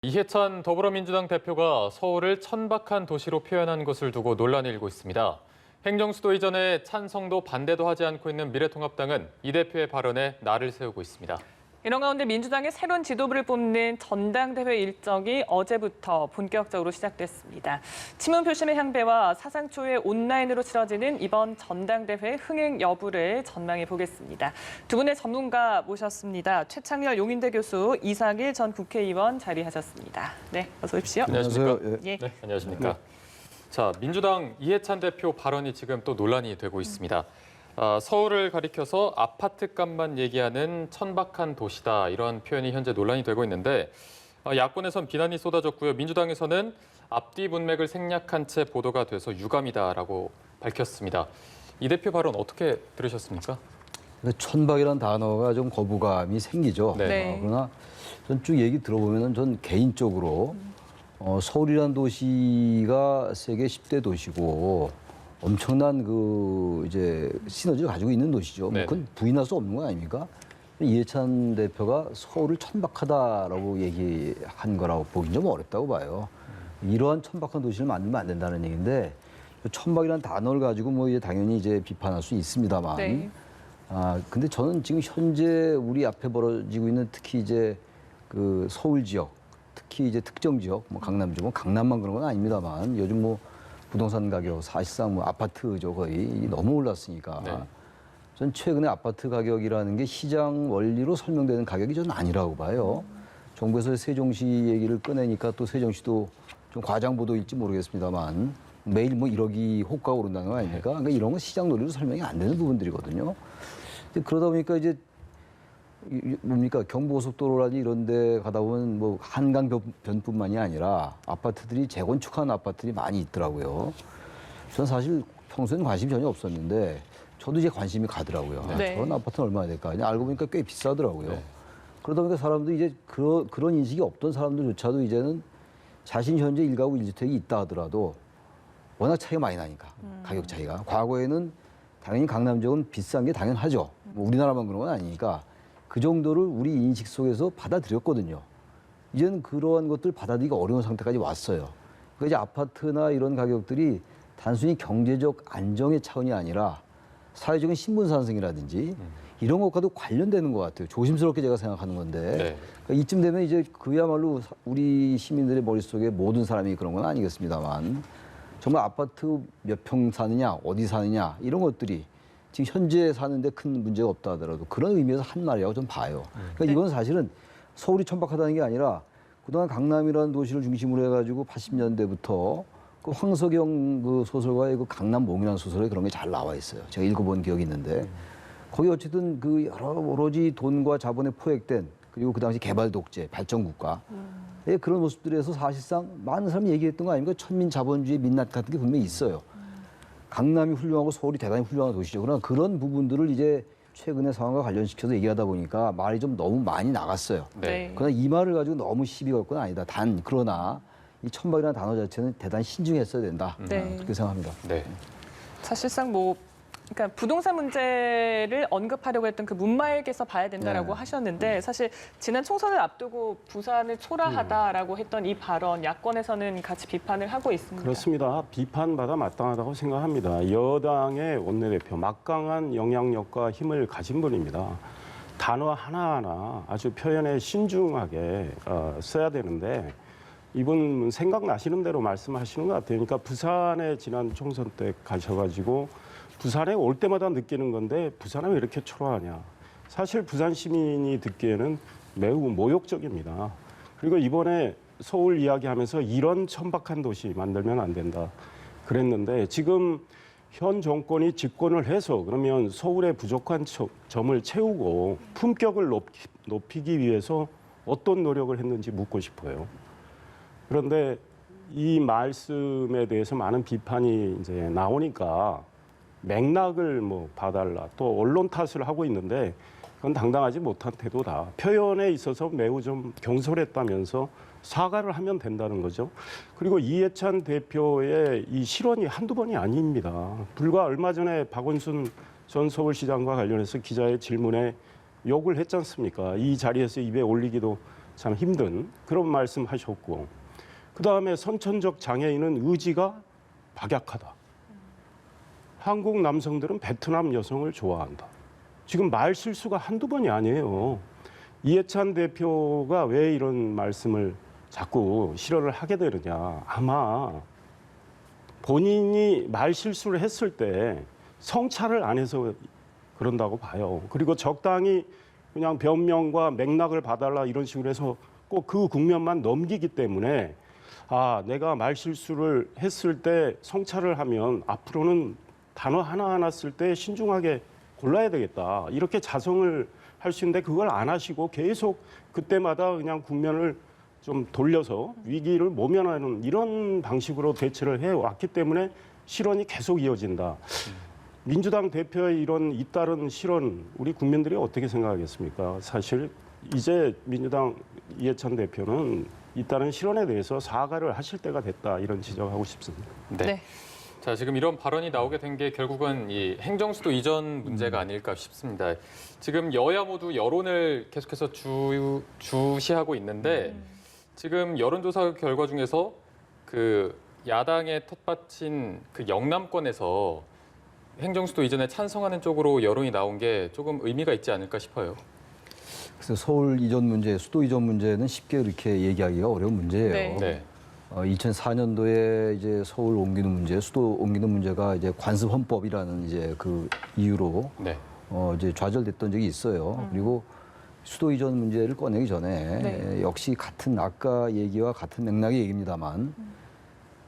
이해찬 더불어민주당 대표가 서울을 천박한 도시로 표현한 것을 두고 논란이 일고 있습니다. 행정수도 이전에 찬성도 반대도 하지 않고 있는 미래통합당은 이 대표의 발언에 날을 세우고 있습니다. 이런 가운데 민주당의 새로운 지도부를 뽑는 전당대회 일정이 어제부터 본격적으로 시작됐습니다. 친문표심의 향배와 사상초의 온라인으로 치러지는 이번 전당대회 흥행 여부를 전망해 보겠습니다. 두 분의 전문가 모셨습니다. 최창렬 용인대 교수, 이상일 전 국회의원 자리하셨습니다. 네, 어서 오십시오. 안녕하십니까? 예. 네, 안녕하십니까? 자, 민주당 이해찬 대표 발언이 지금 또 논란이 되고 있습니다. 서울을 가리켜서 아파트 값만 얘기하는 천박한 도시다, 이런 표현이 현재 논란이 되고 있는데 야권에선 비난이 쏟아졌고요. 민주당에서는 앞뒤 문맥을 생략한 채 보도가 돼서 유감이다라고 밝혔습니다. 이 대표 발언 어떻게 들으셨습니까? 천박이라는 단어가 좀 거부감이 생기죠. 네. 그러나 전 쭉 얘기 들어보면 전 개인적으로 서울이라는 도시가 세계 10대 도시고 엄청난 이제 시너지를 가지고 있는 도시죠. 뭐 그건 부인할 수 없는 거 아닙니까? 이해찬 대표가 서울을 천박하다라고 얘기한 거라고 보긴 좀 어렵다고 봐요. 이러한 천박한 도시를 만들면 안 된다는 얘기인데, 천박이라는 단어를 가지고 뭐 이제 당연히 이제 비판할 수 있습니다만, 네. 근데 저는 지금 현재 우리 앞에 벌어지고 있는 특히 이제 그 서울 지역, 특히 이제 특정 지역, 뭐 강남 지역, 강남만 그런 건 아닙니다만, 요즘 뭐 부동산 가격 사실상 뭐 아파트죠, 거의 너무 올랐으니까. 네. 전 최근에 아파트 가격이라는 게 시장 원리로 설명되는 가격이 저는 아니라고 봐요. 정부에서 세종시 얘기를 꺼내니까 또 세종시도 좀 과장 보도일지 모르겠습니다만 매일 뭐 1억이 호가가 오른다는 거 아닙니까? 그러니까 이런 건 시장 논리로 설명이 안 되는 부분들이거든요. 그러다 보니까 이제 뭡니까, 경부고속도로라든지 이런 데 가다 보면 뭐 한강 변뿐만이 아니라 아파트들이 재건축한 아파트들이 많이 있더라고요. 저는 사실 평소에는 관심이 전혀 없었는데 저도 이제 관심이 가더라고요. 네. 저런 아파트는 얼마나 될까? 그냥 알고 보니까 꽤 비싸더라고요. 네. 그러다 보니까 사람들이 이제 그런 인식이 없던 사람들조차도 이제는 자신 현재 1가구 1주택이 있다 하더라도 워낙 차이가 많이 나니까, 가격 차이가. 과거에는 당연히 강남 지역은 비싼 게 당연하죠. 뭐 우리나라만 그런 건 아니니까 그 정도를 우리 인식 속에서 받아들였거든요. 이제는 그러한 것들 받아들이기가 어려운 상태까지 왔어요. 그러니까 이제 아파트나 이런 가격들이 단순히 경제적 안정의 차원이 아니라 사회적인 신분상승이라든지 이런 것과도 관련되는 것 같아요. 조심스럽게 제가 생각하는 건데. 네. 그러니까 이쯤 되면 이제 그야말로 우리 시민들의 머릿속에 모든 사람이 그런 건 아니겠습니다만 정말 아파트 몇 평 사느냐, 어디 사느냐 이런 것들이 지금 현재 사는데 큰 문제가 없다 하더라도 그런 의미에서 한 말이라고 좀 봐요. 그러니까 이건 사실은 서울이 천박하다는 게 아니라 그동안 강남이라는 도시를 중심으로 해가지고 80년대부터 그 황석영 그 소설가의 그 강남몽이라는 소설에 그런 게 잘 나와 있어요. 제가 읽어본 기억이 있는데 거기 어쨌든 그 오로지 돈과 자본에 포획된, 그리고 그 당시 개발 독재, 발전 국가 그런 모습들에서 사실상 많은 사람이 얘기했던 거 아닙니까? 천민 자본주의 민낯 같은 게 분명히 있어요. 강남이 훌륭하고 서울이 대단히 훌륭한 도시죠. 그러나 그런 부분들을 이제 최근의 상황과 관련시켜서 얘기하다 보니까 말이 좀 너무 많이 나갔어요. 네. 그러나 이 말을 가지고 너무 시비 걸 건 아니다. 그러나 이 천박이라는 단어 자체는 대단히 신중했어야 된다. 네. 그렇게 생각합니다. 네. 사실상 그러니까 부동산 문제를 언급하려고 했던 그 문말에서 봐야 된다라고 네. 하셨는데, 사실 지난 총선을 앞두고 부산을 초라하다라고 했던 이 발언, 야권에서는 같이 비판을 하고 있습니다. 그렇습니다. 비판받아 마땅하다고 생각합니다. 여당의 원내대표, 막강한 영향력과 힘을 가진 분입니다. 단어 하나하나 아주 표현에 신중하게 써야 되는데 이분 생각나시는 대로 말씀하시는 것 같아요. 그러니까 부산에 지난 총선 때 가셔가지고 부산에 올 때마다 느끼는 건데 부산은 왜 이렇게 초라하냐. 사실 부산 시민이 듣기에는 매우 모욕적입니다. 그리고 이번에 서울 이야기하면서 이런 천박한 도시 만들면 안 된다 그랬는데, 지금 현 정권이 집권을 해서 그러면 서울의 부족한 점을 채우고 품격을 높이기 위해서 어떤 노력을 했는지 묻고 싶어요. 그런데 이 말씀에 대해서 많은 비판이 이제 나오니까 맥락을 뭐 봐달라, 또 언론 탓을 하고 있는데 그건 당당하지 못한 태도다. 표현에 있어서 매우 좀 경솔했다면서 사과를 하면 된다는 거죠. 그리고 이해찬 대표의 이 실언이 한두 번이 아닙니다. 불과 얼마 전에 박원순 전 서울시장과 관련해서 기자의 질문에 욕을 했지 않습니까? 이 자리에서 입에 올리기도 참 힘든 그런 말씀하셨고, 그 다음에 선천적 장애인은 의지가 박약하다. 한국 남성들은 베트남 여성을 좋아한다. 지금 말 실수가 한두 번이 아니에요. 이해찬 대표가 왜 이런 말씀을 자꾸 실언을 하게 되느냐. 아마 본인이 말 실수를 했을 때 성찰을 안 해서 그런다고 봐요. 그리고 적당히 그냥 변명과 맥락을 봐달라 이런 식으로 해서 꼭 그 국면만 넘기기 때문에 아, 내가 말 실수를 했을 때 성찰을 하면 앞으로는 단어 하나하나 쓸 때 신중하게 골라야 되겠다. 이렇게 자성을 할 수 있는데 그걸 안 하시고 계속 그때마다 그냥 국면을 좀 돌려서 위기를 모면하는 이런 방식으로 대처를 해왔기 때문에 실언이 계속 이어진다. 민주당 대표의 이런 잇따른 실언, 우리 국민들이 어떻게 생각하겠습니까? 사실 이제 민주당 이해찬 대표는 잇따른 실언에 대해서 사과를 하실 때가 됐다, 이런 지적하고 싶습니다. 네. 네. 자, 지금 이런 발언이 나오게 된 게 결국은 이 행정수도 이전 문제가 아닐까 싶습니다. 지금 여야 모두 여론을 계속해서 주시하고 있는데 지금 여론조사 결과 중에서 그 야당의 텃밭인 그 영남권에서 행정수도 이전에 찬성하는 쪽으로 여론이 나온 게 조금 의미가 있지 않을까 싶어요. 그래서 서울 이전 문제, 수도 이전 문제는 쉽게 그렇게 얘기하기가 어려운 문제예요. 네. 네. 2004년도에 이제 서울 옮기는 문제, 수도 옮기는 문제가 이제 관습 헌법이라는 이제 그 이유로 네. 이제 좌절됐던 적이 있어요. 그리고 수도 이전 문제를 꺼내기 전에 네. 역시 같은 아까 얘기와 같은 맥락의 얘기입니다만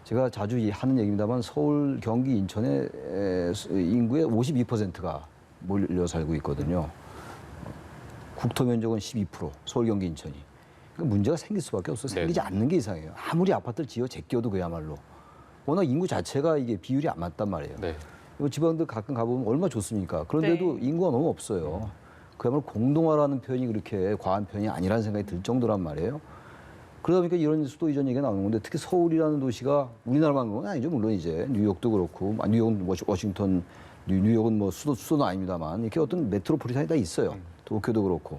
제가 자주 하는 얘기입니다만 서울, 경기, 인천의 인구의 52%가 몰려 살고 있거든요. 국토 면적은 12%, 서울, 경기, 인천이. 그러니까 문제가 생길 수밖에 없어. 생기지 네. 않는 게 이상해요. 아무리 아파트를 지어 제껴도 그야말로. 워낙 인구 자체가 이게 비율이 안 맞단 말이에요. 네. 이 지방들 가끔 가보면 얼마나 좋습니까? 그런데도 네. 인구가 너무 없어요. 그야말로 공동화라는 표현이 그렇게 과한 표현이 아니라는 생각이 들 정도란 말이에요. 그러다 보니까 이런 수도 이전 얘기가 나오는 건데 특히 서울이라는 도시가 우리나라만 그런 건 아니죠. 물론 이제 뉴욕도 그렇고, 뉴욕은 워싱턴, 뉴욕은 뭐 수도는 아닙니다만 이렇게 어떤 메트로폴리탄이 다 있어요. 도쿄도 그렇고.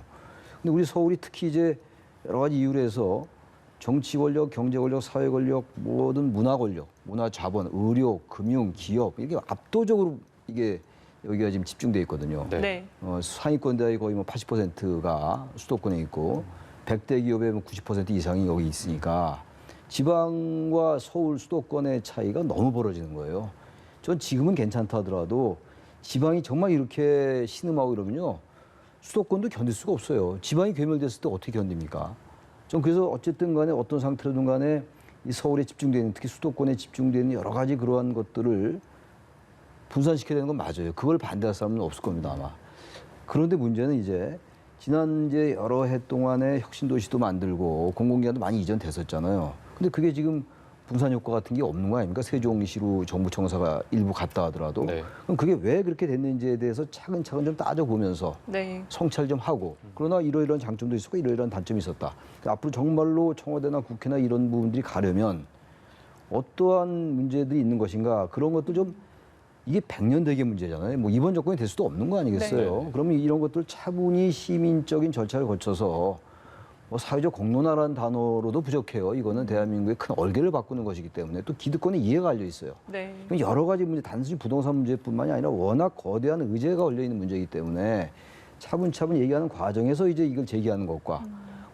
근데 우리 서울이 특히 이제 여러 가지 이유로 해서 정치 권력, 경제 권력, 사회 권력, 모든 문화 권력, 문화 자본, 의료, 금융, 기업 이게 압도적으로 이게 여기가 지금 집중돼 있거든요. 네. 네. 상위권대의 거의 뭐 80%가 수도권에 있고 100대 기업의 뭐 90% 이상이 여기 있으니까 지방과 서울 수도권의 차이가 너무 벌어지는 거예요. 전 지금은 괜찮다 하더라도 지방이 정말 이렇게 신음하고 이러면요. 수도권도 견딜 수가 없어요. 지방이 괴멸됐을 때 어떻게 견딥니까? 전 그래서 어쨌든 간에 어떤 상태로든 간에 이 서울에 집중되는, 특히 수도권에 집중되는 여러 가지 그러한 것들을 분산시켜야 되는 건 맞아요. 그걸 반대할 사람은 없을 겁니다, 아마. 그런데 문제는 이제 지난 이제 여러 해 동안에 혁신도시도 만들고 공공기관도 많이 이전됐었잖아요. 근데 그게 지금 분산 효과 같은 게 없는 거 아닙니까? 세종시로 정부청사가 일부 갔다 하더라도. 네. 그럼 그게 왜 그렇게 됐는지에 대해서 차근차근 좀 따져보면서 네. 성찰 좀 하고, 그러나 이러이러한 장점도 있었고 이러이러한 단점이 있었다. 그러니까 앞으로 정말로 청와대나 국회나 이런 부분들이 가려면 어떠한 문제들이 있는 것인가, 그런 것도 좀, 이게 100년 대계 문제잖아요. 뭐 이번 정권이 될 수도 없는 거 아니겠어요? 네. 그러면 이런 것들 차분히 시민적인 절차를 거쳐서 뭐 사회적 공론화라는 단어로도 부족해요. 이거는 대한민국의 큰 얼개를 바꾸는 것이기 때문에 또 기득권에 이해가 알려 있어요. 네. 여러 가지 문제, 단순히 부동산 문제뿐만이 아니라 워낙 거대한 의제가 걸려 있는 문제이기 때문에 차분차분 얘기하는 과정에서 이제 이걸 제기하는 것과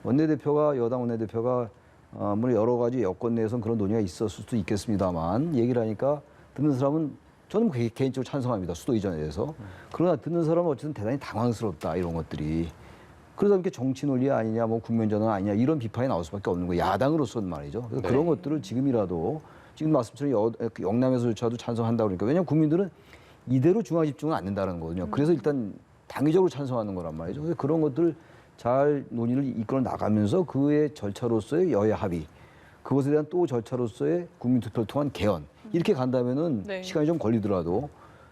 원내대표가, 여당 원내대표가 물론 여러 가지 여건 내에서는 그런 논의가 있었을 수도 있겠습니다만 얘기를 하니까 듣는 사람은, 저는 개인적으로 찬성합니다. 수도 이전에 대해서. 그러나 듣는 사람은 어쨌든 대단히 당황스럽다, 이런 것들이. 그러다 보니까 정치 논리 아니냐, 뭐 국면전환 아니냐, 이런 비판이 나올 수밖에 없는 거예요. 야당으로서는 말이죠. 그래서 네. 그런 것들을 지금이라도, 지금 말씀처럼 영남에서조차도 찬성한다고 그러니까. 왜냐하면 국민들은 이대로 중앙 집중은 안 된다는 거거든요. 그래서 일단 당위적으로 찬성하는 거란 말이죠. 그래서 그런 것들을 잘 논의를 이끌어 나가면서 그의 절차로서의 여야 합의, 그것에 대한 또 절차로서의 국민투표를 통한 개헌, 이렇게 간다면은 네. 시간이 좀 걸리더라도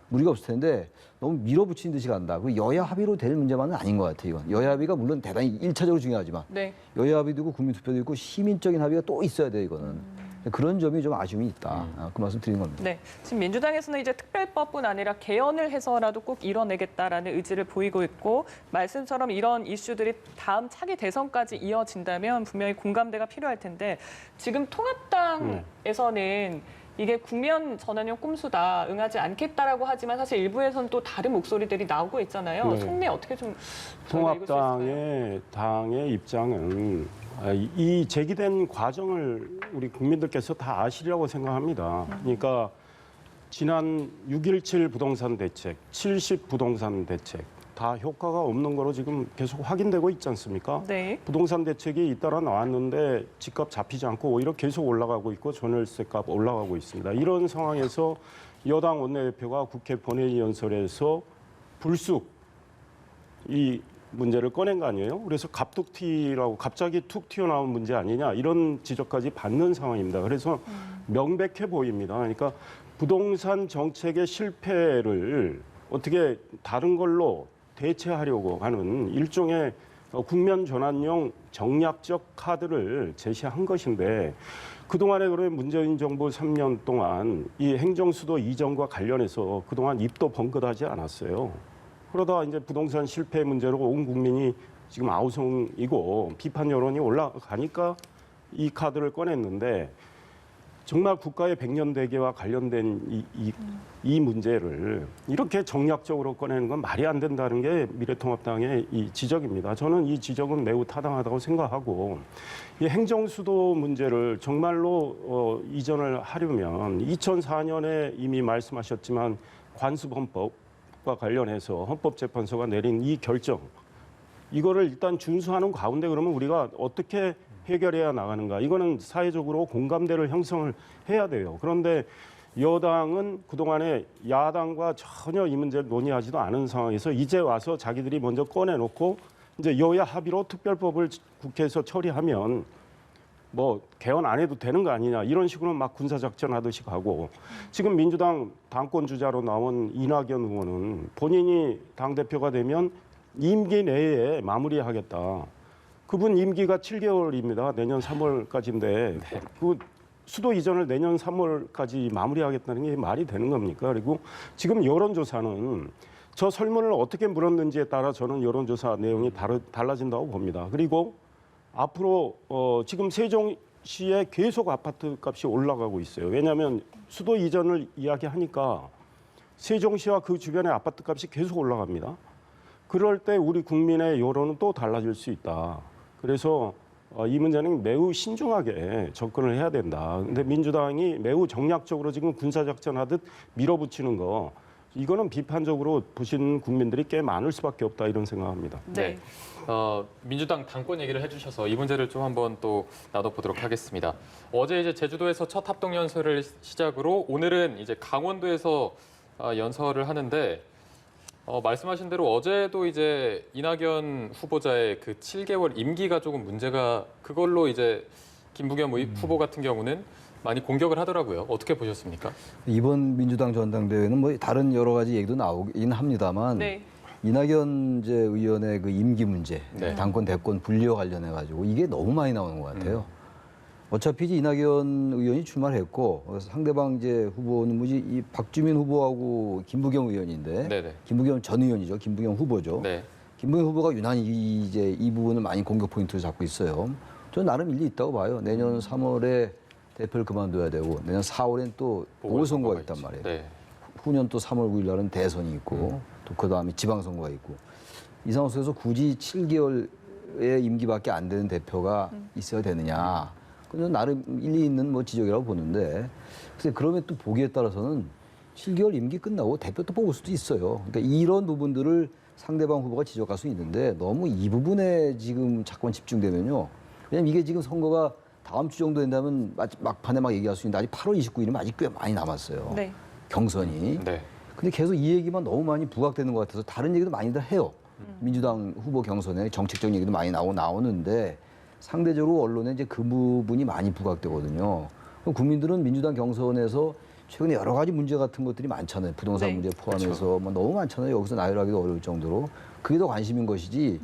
무리가 없을 텐데 너무 밀어붙이는 듯이 간다. 그 여야 합의로 될 문제만은 아닌 것 같아요. 이건 여야 합의가 물론 대단히 1차적으로 중요하지만 네. 여야 합의도 있고 국민투표도 있고 시민적인 합의가 또 있어야 돼요. 이거는 그런 점이 좀 아쉬움이 있다. 그 말씀 드린 겁니다. 네, 지금 민주당에서는 이제 특별법뿐 아니라 개헌을 해서라도 꼭 이뤄내겠다라는 의지를 보이고 있고 말씀처럼 이런 이슈들이 다음 차기 대선까지 이어진다면 분명히 공감대가 필요할 텐데 지금 통합당에서는 이게 국면 전환용 꼼수다, 응하지 않겠다라고 하지만 사실 일부에서는 또 다른 목소리들이 나오고 있잖아요. 네. 속내 어떻게 좀 저희가 읽을 수 있을까요? 당의 입장은 이 제기된 과정을 우리 국민들께서 다 아시리라고 생각합니다. 그러니까 지난 6.17 부동산 대책, 70 부동산 대책 다 효과가 없는 거로 지금 계속 확인되고 있지 않습니까? 네. 부동산 대책이 잇따라 나왔는데 집값 잡히지 않고 오히려 계속 올라가고 있고 전월세값 올라가고 있습니다. 이런 상황에서 여당 원내대표가 국회 본회의 연설에서 불쑥 이 문제를 꺼낸 거 아니에요? 그래서 갑툭튀라고 갑자기 툭 튀어나온 문제 아니냐 이런 지적까지 받는 상황입니다. 그래서 명백해 보입니다. 그러니까 부동산 정책의 실패를 어떻게 다른 걸로 대체하려고 하는 일종의 국면 전환용 정략적 카드를 제시한 것인데 그동안에 그러면 문재인 정부 3년 동안 이 행정수도 이전과 관련해서 그동안 입도 번긋하지 않았어요. 그러다 이제 부동산 실패 문제로 온 국민이 지금 아우성이고 비판 여론이 올라가니까 이 카드를 꺼냈는데 정말 국가의 백년대계와 관련된 이 문제를 이렇게 정략적으로 꺼내는 건 말이 안 된다는 게 미래통합당의 이 지적입니다. 저는 이 지적은 매우 타당하다고 생각하고 이 행정수도 문제를 정말로 이전을 하려면 2004년에 이미 말씀하셨지만 관습헌법과 관련해서 헌법재판소가 내린 이 결정 이거를 일단 준수하는 가운데 그러면 우리가 어떻게 해결해야 나가는가. 이거는 사회적으로 공감대를 형성을 해야 돼요. 그런데 여당은 그동안에 야당과 전혀 이 문제를 논의하지도 않은 상황에서 이제 와서 자기들이 먼저 꺼내놓고 이제 여야 합의로 특별법을 국회에서 처리하면 뭐 개헌 안 해도 되는 거 아니냐 이런 식으로 막 군사작전 하듯이 가고 지금 민주당 당권 주자로 나온 이낙연 의원은 본인이 당대표가 되면 임기 내에 마무리하겠다. 그분 임기가 7개월입니다. 내년 3월까지인데 그 수도 이전을 내년 3월까지 마무리하겠다는 게 말이 되는 겁니까? 그리고 지금 여론조사는 저 설문을 어떻게 물었는지에 따라 저는 여론조사 내용이 달라진다고 봅니다. 그리고 앞으로 지금 세종시에 계속 아파트 값이 올라가고 있어요. 왜냐하면 수도 이전을 이야기하니까 세종시와 그 주변의 아파트 값이 계속 올라갑니다. 그럴 때 우리 국민의 여론은 또 달라질 수 있다. 그래서 이 문제는 매우 신중하게 접근을 해야 된다. 근데 민주당이 매우 정략적으로 지금 군사작전 하듯 밀어붙이는 거 이거는 비판적으로 보시는 국민들이 꽤 많을 수밖에 없다 이런 생각합니다. 네. 민주당 당권 얘기를 해주셔서 이 문제를 좀 한번 또 나눠보도록 하겠습니다. 어제 이제 제주도에서 첫 합동 연설을 시작으로 오늘은 이제 강원도에서 연설을 하는데 말씀하신 대로 어제도 이제 이낙연 후보자의 그 7개월 임기가 조금 문제가 그걸로 이제 김부겸 후보 같은 경우는 많이 공격을 하더라고요. 어떻게 보셨습니까? 이번 민주당 전당대회는 뭐 다른 여러 가지 얘기도 나오긴 합니다만 네. 이낙연 의원의 그 임기 문제, 네. 당권 대권 분리와 관련해 가지고 이게 너무 많이 나오는 것 같아요. 어차피 이제 이낙연 의원이 출마를 했고 상대방 이제 후보는 뭐지 이 박주민 후보하고 김부겸 의원인데 네네. 김부겸 전 의원이죠. 김부겸 후보죠. 네. 김부겸 후보가 유난히 이제 이 부분을 많이 공격 포인트로 잡고 있어요. 저는 나름 일리 있다고 봐요. 내년 3월에 대표를 그만둬야 되고 내년 4월엔 또 보궐선거가 있단 말이에요. 네. 후년 또 3월 9일 날은 대선이 있고 또 그다음에 지방선거가 있고 이 상황 속에서 굳이 7개월의 임기밖에 안 되는 대표가 있어야 되느냐. 그건 나름 일리 있는 뭐 지적이라고 보는데 글쎄 그러면 또 보기에 따라서는 7개월 임기 끝나고 대표 또 뽑을 수도 있어요. 그러니까 이런 부분들을 상대방 후보가 지적할 수 있는데 너무 이 부분에 지금 자꾸 집중되면요. 왜냐면 이게 지금 선거가 다음 주 정도 된다면 막판에 막 얘기할 수 있는데 아직 8월 29일이면 아직 꽤 많이 남았어요. 네. 경선이. 네. 근데 계속 이 얘기만 너무 많이 부각되는 것 같아서 다른 얘기도 많이들 해요. 민주당 후보 경선에 정책적 얘기도 많이 나오는데 상대적으로 언론에 이제 그 부분이 많이 부각되거든요. 그럼 국민들은 민주당 경선에서 최근에 여러 가지 문제 같은 것들이 많잖아요. 부동산 네. 문제 포함해서 뭐 너무 많잖아요. 여기서 나열하기도 어려울 정도로. 그게 더 관심인 것이지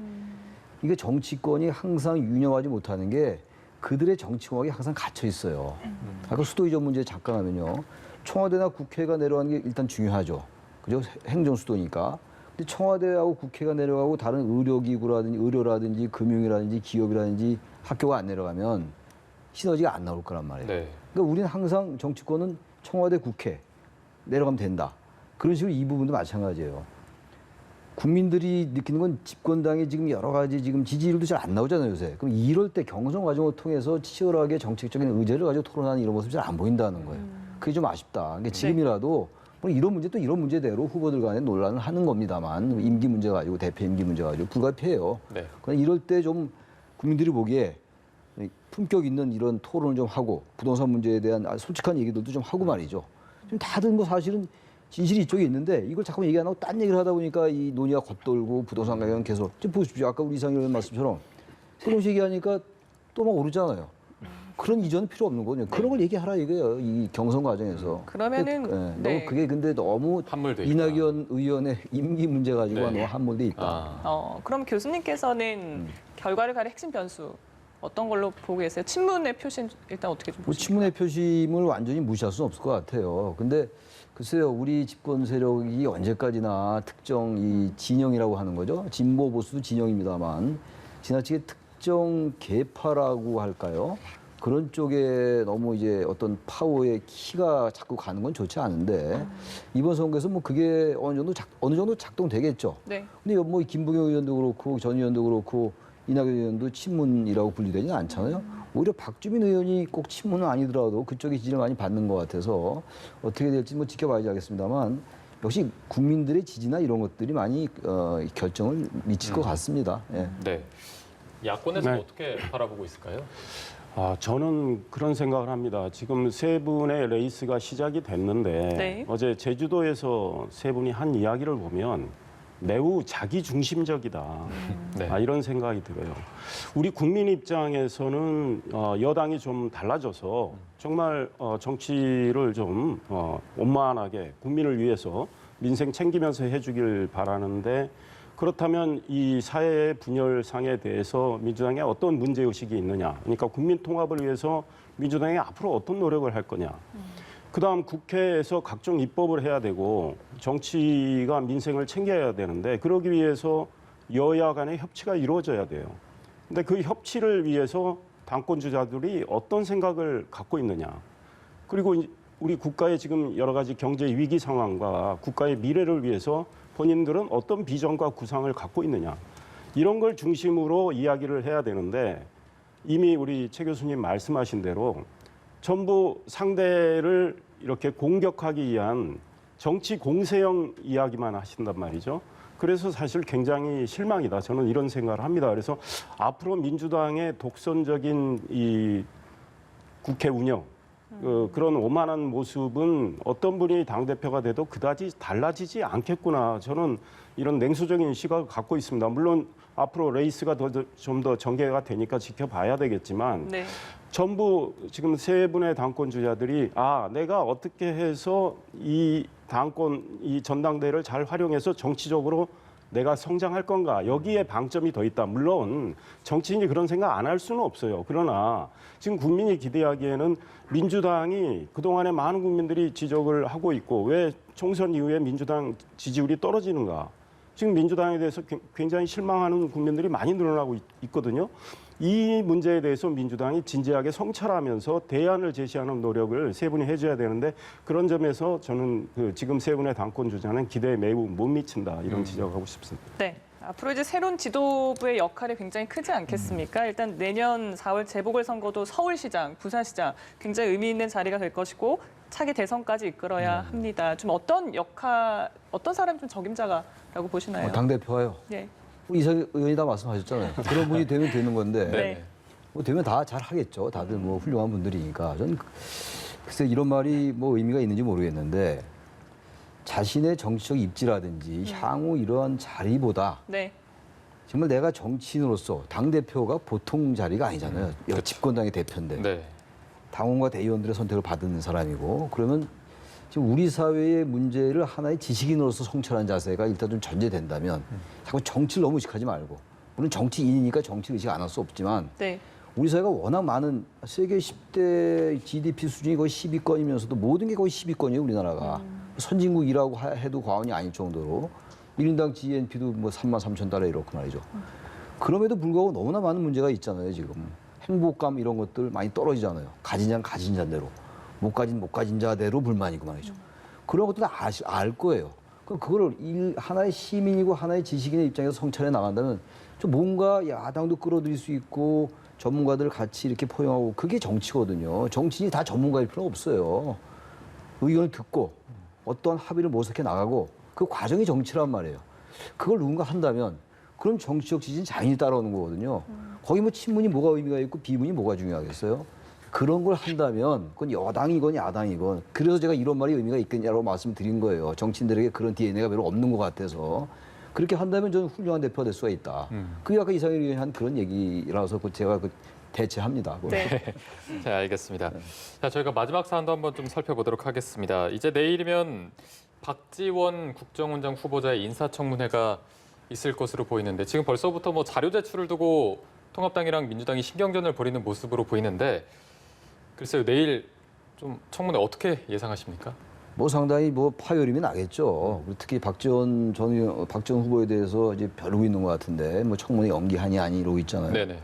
이게 정치권이 항상 유념하지 못하는 게 그들의 정치공학이 항상 갇혀 있어요. 아까 수도 이전 문제 잠깐 하면요. 청와대나 국회가 내려가는 게 일단 중요하죠. 그죠? 행정 수도니까. 근데 청와대하고 국회가 내려가고 다른 의료라든지 금융이라든지 기업이라든지 학교가 안 내려가면 시너지가 안 나올 거란 말이에요. 네. 그러니까 우리는 항상 정치권은 청와대, 국회 내려가면 된다. 그런 식으로 이 부분도 마찬가지예요. 국민들이 느끼는 건 집권당이 지금 여러 가지 지금 지지율도 잘 안 나오잖아요, 요새. 그럼 이럴 때 경선 과정을 통해서 치열하게 정책적인 의제를 가지고 토론하는 이런 모습이 잘 안 보인다는 거예요. 그게 좀 아쉽다. 그러니까 지금이라도 물론 이런 문제 또 이런 문제대로 후보들 간에 논란을 하는 겁니다만 임기 문제 가지고 대표 임기 문제 가지고 불가피해요. 네. 그러나 이럴 때 좀 국민들이 보기에 품격 있는 이런 토론을 좀 하고 부동산 문제에 대한 솔직한 얘기들도 좀 하고 말이죠. 지금 다들 뭐 사실은 진실이 이쪽에 있는데 이걸 자꾸 얘기 안 하고 딴 얘기를 하다 보니까 이 논의가 겉돌고 부동산 가격은 계속 지금 보십시오. 아까 우리 이상희 의원 말씀처럼 새로운 얘기하니까 또 막 오르잖아요. 그런 이전은 필요 없는 거거든요. 그런 걸 얘기하라 이거예요. 이 경선 과정에서. 그러면은 너무 그게 근데 너무 함몰돼 있다. 이낙연 의원의 임기 문제 가지고 네. 너무 함몰돼 있다. 아, 그럼 교수님께서는 결과를 가릴 핵심 변수 어떤 걸로 보고 계세요? 친문의 표심 일단 어떻게 좀 뭐 보시나요? 친문의 표심을 완전히 무시할 수는 없을 것 같아요. 근데 글쎄요, 우리 집권 세력이 언제까지나 특정 이 진영이라고 하는 거죠. 진보 보수도 진영입니다만 지나치게 특정 계파라고 할까요? 그런 쪽에 너무 이제 어떤 파워의 키가 자꾸 가는 건 좋지 않은데 이번 선거에서 뭐 그게 어느 정도 작동되겠죠. 네. 근데 뭐 김부겸 의원도 그렇고 전 의원도 그렇고 이낙연 의원도 친문이라고 분류되지는 않잖아요. 오히려 박주민 의원이 꼭 친문은 아니더라도 그쪽의 지지를 많이 받는 것 같아서 어떻게 될지 뭐 지켜봐야지 알겠습니다만 역시 국민들의 지지나 이런 것들이 많이 결정을 미칠 것 같습니다. 예. 네. 야권에서 네. 어떻게 바라보고 있을까요? 저는 그런 생각을 합니다. 지금 세 분의 레이스가 시작이 됐는데 네. 어제 제주도에서 세 분이 한 이야기를 보면 매우 자기 중심적이다. 네. 이런 생각이 들어요. 우리 국민 입장에서는 여당이 좀 달라져서 정말 정치를 좀 원만하게 국민을 위해서 민생 챙기면서 해주길 바라는데 그렇다면 이 사회의 분열상에 대해서 민주당에 어떤 문제의식이 있느냐. 그러니까 국민 통합을 위해서 민주당이 앞으로 어떤 노력을 할 거냐. 그다음 국회에서 각종 입법을 해야 되고 정치가 민생을 챙겨야 되는데 그러기 위해서 여야 간의 협치가 이루어져야 돼요. 근데 그 협치를 위해서 당권 주자들이 어떤 생각을 갖고 있느냐. 그리고 우리 국가의 지금 여러 가지 경제 위기 상황과 국가의 미래를 위해서 본인들은 어떤 비전과 구상을 갖고 있느냐. 이런 걸 중심으로 이야기를 해야 되는데 이미 우리 최 교수님 말씀하신 대로 전부 상대를 이렇게 공격하기 위한 정치 공세형 이야기만 하신단 말이죠. 그래서 사실 굉장히 실망이다. 저는 이런 생각을 합니다. 그래서 앞으로 민주당의 독선적인 이 국회 운영, 그런 오만한 모습은 어떤 분이 당대표가 돼도 그다지 달라지지 않겠구나. 저는 이런 냉소적인 시각을 갖고 있습니다. 물론 앞으로 레이스가 좀 더 전개가 되니까 지켜봐야 되겠지만 네. 전부 지금 세 분의 당권 주자들이 내가 어떻게 해서 이 당권, 이 전당대회를 잘 활용해서 정치적으로 내가 성장할 건가 여기에 방점이 더 있다. 물론 정치인이 그런 생각 안 할 수는 없어요. 그러나 지금 국민이 기대하기에는 민주당이 그동안에 많은 국민들이 지적을 하고 있고 왜 총선 이후에 민주당 지지율이 떨어지는가. 지금 민주당에 대해서 굉장히 실망하는 국민들이 많이 늘어나고 있거든요. 이 문제에 대해서 민주당이 진지하게 성찰하면서 대안을 제시하는 노력을 세 분이 해줘야 되는데 그런 점에서 저는 지금 세 분의 당권 주자는 기대에 매우 못 미친다 이런 지적하고 싶습니다. 네. 앞으로 이제 새로운 지도부의 역할이 굉장히 크지 않겠습니까? 일단 내년 4월 재보궐선거도 서울시장, 부산시장 굉장히 의미 있는 자리가 될 것이고 차기 대선까지 이끌어야 합니다. 좀 어떤 사람이 좀 적임자가라고 보시나요? 당대표와요. 네. 이상 의원이 다 말씀하셨잖아요. 그런 분이 되면 되는 건데 네. 뭐 되면 다 잘 하겠죠. 다들 뭐 훌륭한 분들이니까. 저는 글쎄 이런 말이 뭐 의미가 있는지 모르겠는데 자신의 정치적 입지라든지 향후 이러한 자리보다 네. 정말 내가 정치인으로서 당대표가 보통 자리가 아니잖아요. 집권당의 대표인데. 네. 당원과 대의원들의 선택을 받은 사람이고 그러면 지금 우리 사회의 문제를 하나의 지식인으로서 성찰한 자세가 일단 좀 전제된다면 자꾸 정치를 너무 의식하지 말고 물론 정치인이니까 정치 의식 안 할 수 없지만 네. 우리 사회가 워낙 많은 세계 10대 GDP 수준이 거의 10위권이면서도 모든 게 거의 10위권이에요, 우리나라가. 선진국이라고 해도 과언이 아닐 정도로 1인당 GNP도 뭐 33,000달러 이렇고 말이죠. 그럼에도 불구하고 너무나 많은 문제가 있잖아요, 지금. 행복감 이런 것들 많이 떨어지잖아요. 가진 자는 가진 자대로, 못 가진 자대로 불만이고 말이죠. 그런 것도 다 알 거예요. 그럼 그걸 하나의 시민이고 하나의 지식인의 입장에서 성찰해 나간다면 좀 뭔가 야당도 끌어들일 수 있고 전문가들 같이 이렇게 포용하고 그게 정치거든요. 정치인이 다 전문가일 필요는 없어요. 의견을 듣고 어떠한 합의를 모색해 나가고 그 과정이 정치란 말이에요. 그걸 누군가 한다면 그럼 정치적 지지는 자연히 따라오는 거거든요. 거기 뭐 친문이 뭐가 의미가 있고 비문이 뭐가 중요하겠어요? 그런 걸 한다면 그건 여당이건 야당이건 그래서 제가 이런 말이 의미가 있겠냐고 말씀드린 거예요. 정치인들에게 그런 DNA가 별로 없는 것 같아서 그렇게 한다면 저는 훌륭한 대표가 될 수가 있다. 그게 아까 이상일 의원이 한 그런 얘기라서 제가 대체합니다. 네. 네, 알겠습니다. 자, 저희가 마지막 사안도 한번 좀 살펴보도록 하겠습니다. 이제 내일이면 박지원 국정원장 후보자의 인사청문회가 있을 것으로 보이는데 지금 벌써부터 뭐 자료 제출을 두고 통합당이랑 민주당이 신경전을 벌이는 모습으로 보이는데 글쎄요, 내일 좀 청문회 어떻게 예상하십니까? 뭐 상당히 뭐 파열음이 나겠죠. 특히 박지원 후보에 대해서 이제 벼르고 있는 것 같은데 뭐 청문회 연기하니 아니 이러고 있잖아요. 네네.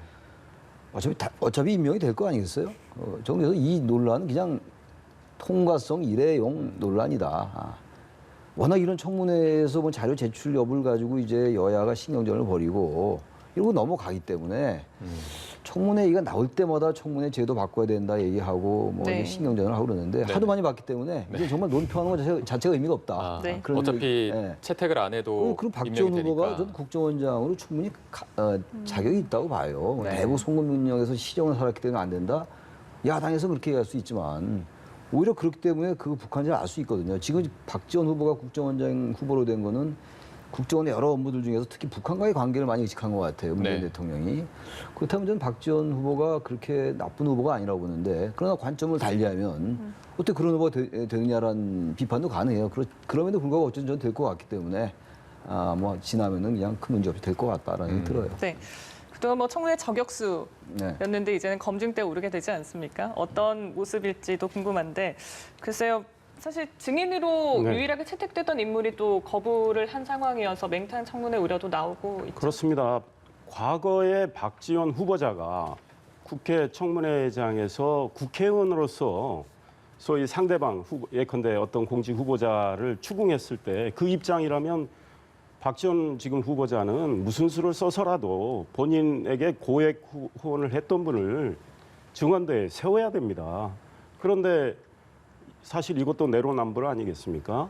어차피 임명이 될 거 아니겠어요? 저는 그래서 이 논란은 그냥 통과성 일회용 논란이다. 워낙 이런 청문회에서 뭐 자료 제출 여부를 가지고 이제 여야가 신경전을 벌이고 이러고 넘어가기 때문에 청문회 얘기가 나올 때마다 청문회 제도 바꿔야 된다 얘기하고 뭐 네. 이제 신경전을 하고 그러는데 네. 하도 많이 봤기 때문에 이제 정말 논평하는 것 자체가 의미가 없다. 아, 네. 그런 어차피 예. 채택을 안 해도 그리고 박지원 임명이 후보가 되니까. 저는 국정원장으로 충분히 자격이 있다고 봐요. 네. 내부 송금 능력에서 시정을 살았기 때문에 안 된다. 야당에서 그렇게 얘기할 수 있지만 오히려 그렇기 때문에 그 북한을 알 수 있거든요. 지금 박지원 후보가 국정원장 후보로 된 거는 국정원의 여러 업무들 중에서 특히 북한과의 관계를 많이 의식한 것 같아요. 문재인 네. 대통령이. 그렇다면 저는 박지원 후보가 그렇게 나쁜 후보가 아니라고 보는데 그러나 관점을 달리하면 어떻게 그런 후보가 되느냐라는 비판도 가능해요. 그럼에도 불구하고 어쨌든 저는 될 것 같기 때문에 뭐 지나면은 그냥 큰 문제 없이 될 것 같다라는 생각이 들어요. 네. 그동안 뭐 청문회 저격수였는데 네. 이제는 검증대 오르게 되지 않습니까? 어떤 모습일지도 궁금한데 글쎄요. 사실 증인으로 네. 유일하게 채택됐던 인물이 또 거부를 한 상황이어서 맹탕 청문회 우려도 나오고 있죠. 그렇습니다. 과거에 박지원 후보자가 국회 청문회장에서 국회의원으로서 소위 상대방 예컨대 어떤 공직 후보자를 추궁했을 때 그 입장이라면 박지원 지금 후보자는 무슨 수를 써서라도 본인에게 고액 후원을 했던 분을 증언대에 세워야 됩니다. 그런데 사실 이것도 내로남불 아니겠습니까?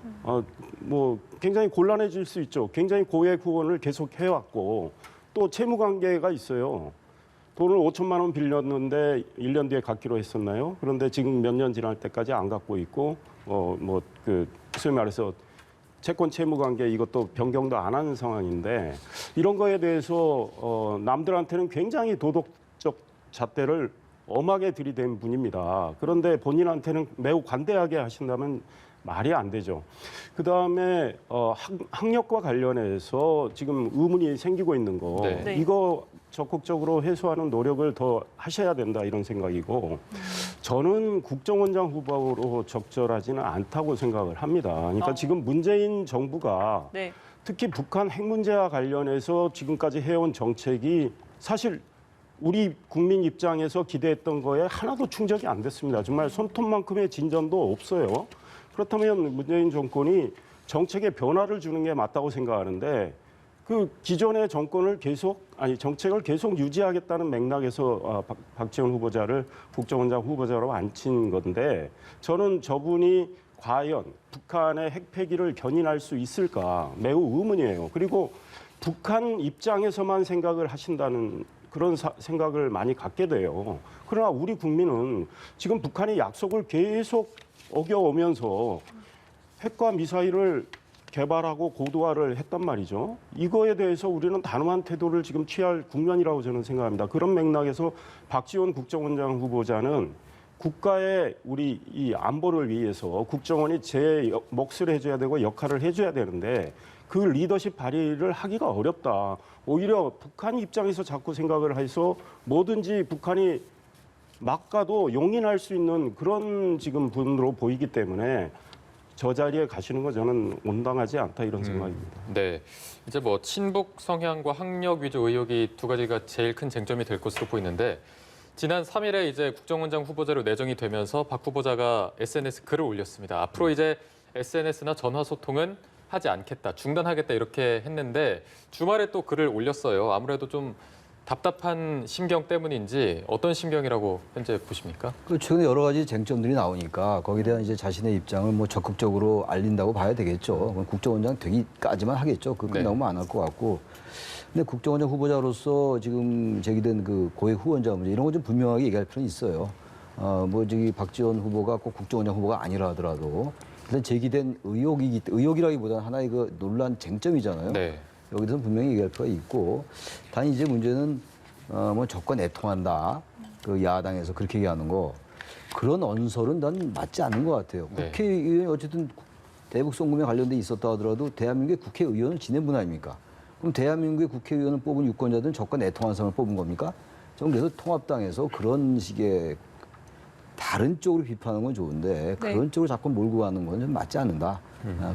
뭐 굉장히 곤란해질 수 있죠. 굉장히 고액 후원을 계속 해왔고 또 채무 관계가 있어요. 돈을 5천만 원 빌렸는데 1년 뒤에 갚기로 했었나요? 그런데 지금 몇 년 지날 때까지 안 갚고 있고 뭐 그 소위 말해서 채권 채무 관계 이것도 변경도 안 하는 상황인데 이런 거에 대해서 남들한테는 굉장히 도덕적 잣대를 엄하게 들이댄 분입니다. 그런데 본인한테는 매우 관대하게 하신다면 말이 안 되죠. 그다음에 학력과 관련해서 지금 의문이 생기고 있는 거 네. 네. 이거 적극적으로 해소하는 노력을 더 하셔야 된다 이런 생각이고 저는 국정원장 후보로 적절하지는 않다고 생각을 합니다. 그러니까 지금 문재인 정부가 네. 특히 북한 핵 문제와 관련해서 지금까지 해온 정책이 사실 우리 국민 입장에서 기대했던 거에 하나도 충족이 안 됐습니다. 정말 손톱만큼의 진전도 없어요. 그렇다면 문재인 정권이 정책에 변화를 주는 게 맞다고 생각하는데 그 기존의 정책을 계속 유지하겠다는 맥락에서 박지원 후보자를 국정원장 후보자로 앉힌 건데 저는 저분이 과연 북한의 핵 폐기를 견인할 수 있을까 매우 의문이에요. 그리고 북한 입장에서만 생각을 하신다는 그런 생각을 많이 갖게 돼요. 그러나 우리 국민은 지금 북한이 약속을 계속 어겨오면서 핵과 미사일을 개발하고 고도화를 했단 말이죠. 이거에 대해서 우리는 단호한 태도를 지금 취할 국면이라고 저는 생각합니다. 그런 맥락에서 박지원 국정원장 후보자는 국가의 우리 이 안보를 위해서 국정원이 제 몫을 해줘야 되고 역할을 해줘야 되는데 그 리더십 발휘를 하기가 어렵다. 오히려 북한 입장에서 자꾸 생각을 해서 뭐든지 북한이 막 가도 용인할 수 있는 그런 지금 분으로 보이기 때문에 저 자리에 가시는 건 저는 온당하지 않다 이런 생각입니다. 네, 이제 뭐 친북 성향과 학력 위주 의혹이 두 가지가 제일 큰 쟁점이 될 것으로 보이는데 지난 3일에 이제 국정원장 후보자로 내정이 되면서 박 후보자가 SNS 글을 올렸습니다. 앞으로 이제 SNS나 전화 소통은 하지 않겠다, 중단하겠다 이렇게 했는데 주말에 또 글을 올렸어요. 아무래도 좀 답답한 심경 때문인지 어떤 심경이라고 현재 보십니까? 그 최근에 여러 가지 쟁점들이 나오니까 거기에 대한 이제 자신의 입장을 뭐 적극적으로 알린다고 봐야 되겠죠. 그건 국정원장 되기까지만 하겠죠. 그 끝나면 안 할 것 같고. 근데 국정원장 후보자로서 지금 제기된 그 고액 후원자 문제 이런 거 좀 분명하게 얘기할 필요는 있어요. 뭐 저기 박지원 후보가 꼭 국정원장 후보가 아니라 하더라도 일단 제기된 의혹이라기보다는 하나의 그 논란 쟁점이잖아요. 네. 여기 대해서 분명히 얘기할 필요가 있고, 단 이제 문제는 뭐 정권 애통한다, 그 야당에서 그렇게 얘기하는 거 그런 언설은 난 맞지 않는 것 같아요. 네. 국회의원이 어쨌든 대북 송금에 관련돼 있었다 하더라도 대한민국의 국회의원을 지낸 분 아닙니까? 그럼 대한민국의 국회의원을 뽑은 유권자들은 정권 애통한 사람을 뽑은 겁니까? 저는 그래서 통합당에서 그런 식의 다른 쪽으로 비판하는 건 좋은데 그런 쪽으로 자꾸 몰고 가는 건 좀 맞지 않는다.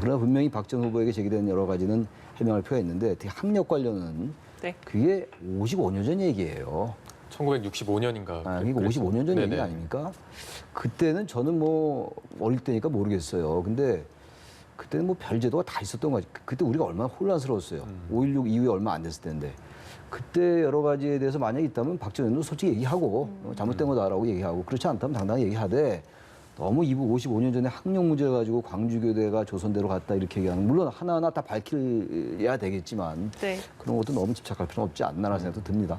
그러나 분명히 박 전 후보에게 제기된 여러 가지는 해명할 필요가 있는데 특히 학력 관련은 그게 55년 전 얘기예요. 1965년인가. 그러니까 55년 전 얘기 아닙니까? 그때는 저는 뭐 어릴 때니까 모르겠어요. 근데 그때는 뭐 별 제도가 다 있었던 거지. 그때 우리가 얼마나 혼란스러웠어요. 5.16 이후에 얼마 안 됐을 텐데. 그때 여러 가지에 대해서 만약에 있다면 박 전 의원도 솔직히 얘기하고 잘못된 거다라고 얘기하고 그렇지 않다면 당당히 얘기하되 너무 55년 전에 학력 문제를 가지고 광주교대가 조선대로 갔다 이렇게 얘기하는 물론 하나하나 다 밝혀야 되겠지만 그런 것도 너무 집착할 필요는 없지 않나라는 생각도 듭니다.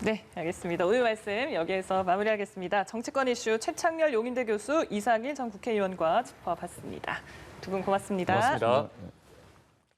네, 알겠습니다. 오늘 말씀 여기에서 마무리하겠습니다. 정치권 이슈 최창렬 용인대 교수, 이상일 전 국회의원과 짚어봤습니다. 두 분 고맙습니다. 고맙습니다.